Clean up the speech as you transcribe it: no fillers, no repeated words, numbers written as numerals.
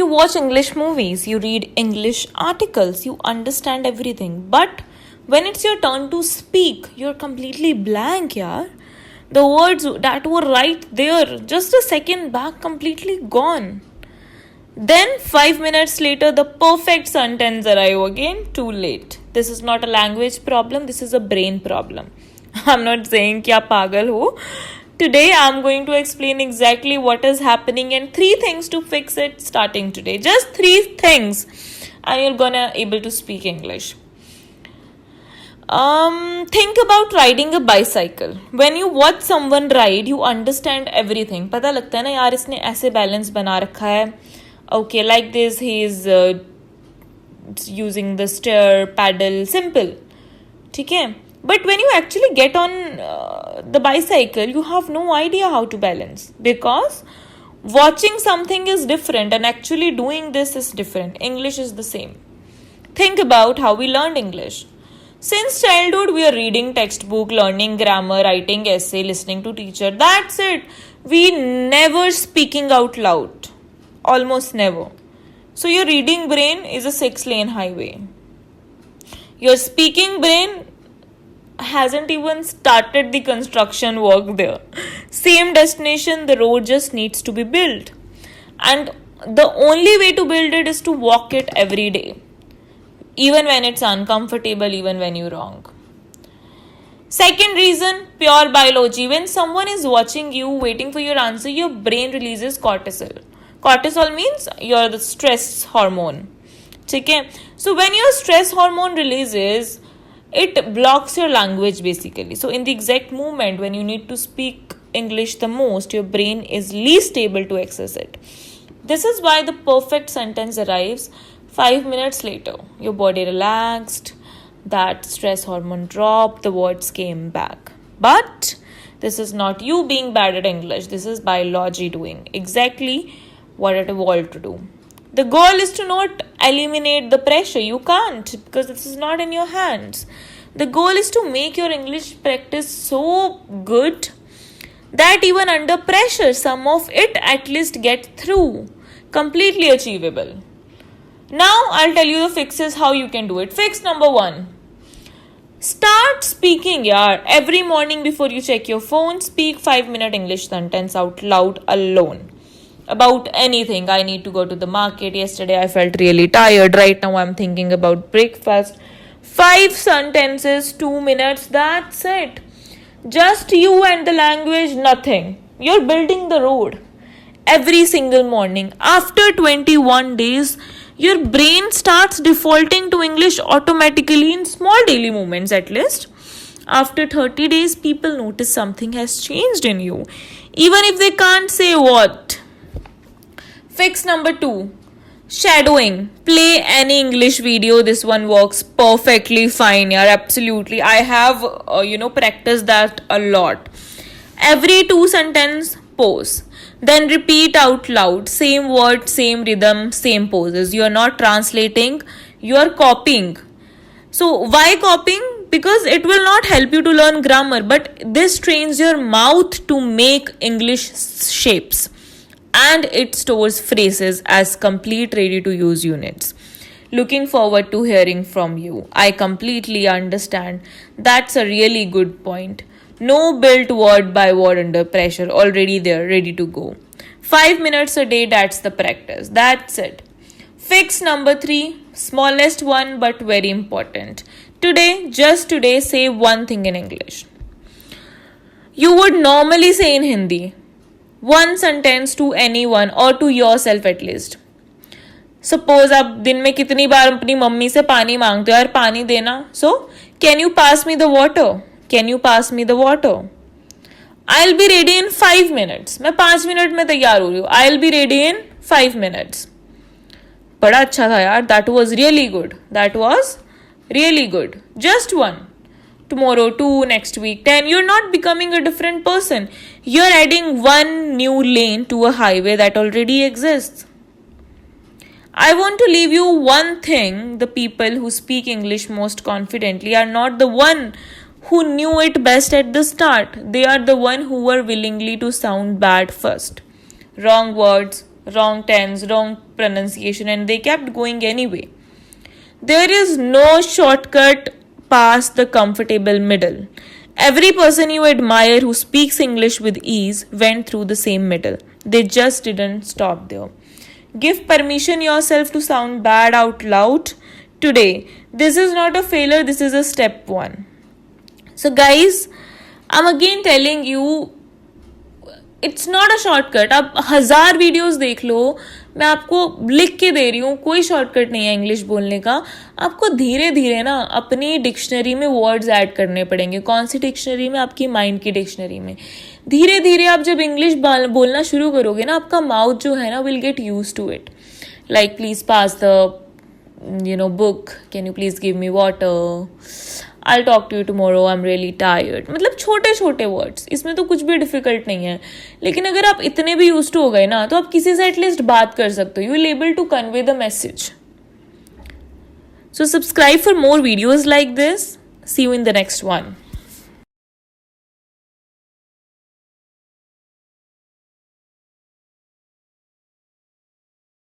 You watch English movies, you read English articles, you understand everything. But when it's your turn to speak, you're completely blank, yaar. The words that were right there, just a second back, completely gone. Then 5 minutes later, the perfect sentence arrive again, too late. This is not a language problem, this is a brain problem. I'm not saying कि आप पागल हो. Today I'm going to explain exactly what is happening and 3 things to fix it starting today. Just 3 things and you're gonna able to speak English. Think about riding a bicycle. When you watch someone ride, you understand everything. पता लगता है ना यार इसने ऐसे balance बना रखा है. Okay, like this he is using the steer, paddle, simple. ठीक है? But when you actually get on the bicycle, you have no idea how to balance because watching something is different and actually doing this is different. English is the same. Think about how we learned English. Since childhood, we are reading textbook, learning grammar, writing essay, listening to teacher. That's it. We never speaking out loud. Almost never. So your reading brain is a 6-lane highway. Your speaking brain hasn't even started the construction work there. Same destination, the road just needs to be built. And the only way to build it is to walk it every day. Even when it's uncomfortable, even when you're wrong. Second reason, pure biology. When someone is watching you, waiting for your answer, your brain releases cortisol. Cortisol means you're the stress hormone. Okay? So when your stress hormone releases, it blocks your language basically. So in the exact moment when you need to speak English the most, your brain is least able to access it. This is why the perfect sentence arrives 5 minutes later. Your body relaxed, that stress hormone dropped, the words came back. But this is not you being bad at English. This is biology doing exactly what it evolved to do. The goal is to not eliminate the pressure. You can't because this is not in your hands. The goal is to make your English practice so good that even under pressure, some of it at least get through. Completely achievable. Now I'll tell you the fixes how you can do it. Fix number 1. Start speaking, yaar. Every morning before you check your phone, speak 5-minute English sentence out loud alone. About anything. I need to go to the market. Yesterday I felt really tired. Right now I'm thinking about breakfast. 5 sentences, 2 minutes. That's it. Just you and the language, nothing. You're building the road. Every single morning. After 21 days, your brain starts defaulting to English automatically in small daily movements at least. After 30 days, people notice something has changed in you. Even if they can't say what. Fix number 2. Shadowing. Play any English video. This one works perfectly fine. Yeah, absolutely. I have, practiced that a lot. Every 2 sentence, pause. Then repeat out loud. Same word, same rhythm, same poses. You are not translating. You are copying. So why copying? Because it will not help you to learn grammar. But this trains your mouth to make English shapes. And it stores phrases as complete ready to use units. Looking forward to hearing from you. I completely understand. That's a really good point. No built word by word under pressure. Already there, ready to go. 5 minutes a day, that's the practice. That's it. Fix number 3. Smallest one but very important. Just today, say one thing in English. You would normally say in Hindi. One sentence to anyone or to yourself at least. Suppose आप दिन में कितनी बार अपनी mummy से पानी मांगते हो यार पानी देना. So, can you pass me the water? Can you pass me the water? I'll be ready in 5 minutes. मैं 5 मिनट में तैयार हो रही हूँ. I'll be ready in 5 minutes. बड़ा अच्छा था यार. That was really good. That was really good. Just one. Tomorrow 2, next week 10. You're not becoming a different person. You're adding one new lane to a highway that already exists. I want to leave you one thing. The people who speak English most confidently are not the one who knew it best at the start. They are the one who were willingly to sound bad first. Wrong words, wrong tense, wrong pronunciation, and they kept going anyway. There is no shortcut past the comfortable middle. Every person you admire who speaks English with ease went through the same middle. They just didn't stop there. Give permission yourself to sound bad out loud today. This is not a failure, this is a step one. So guys, I'm again telling you, it's not a shortcut. आप 1000 videos देख लो, मैं आपको लिख के दे रही हूँ, कोई shortcut नहीं है इंग्लिश बोलने का. आपको धीरे धीरे ना अपनी डिक्शनरी में वर्ड्स ऐड करने पड़ेंगे. कौन सी डिक्शनरी में? आपकी माइंड की डिक्शनरी में. धीरे धीरे आप जब इंग्लिश बोलना शुरू करोगे ना, आपका माउथ जो है ना will get used to it. Like please pass the book, can you please give me water, I'll talk to you tomorrow, I'm really tired. मतलब छोटे छोटे वर्ड्स, इसमें तो कुछ भी डिफिकल्ट नहीं है. लेकिन अगर आप इतने भी यूज्ड हो गए ना, तो आप किसी से एटलीस्ट बात कर सकते हो. You will able to convey the message. So subscribe for more videos like this. See you in the next one.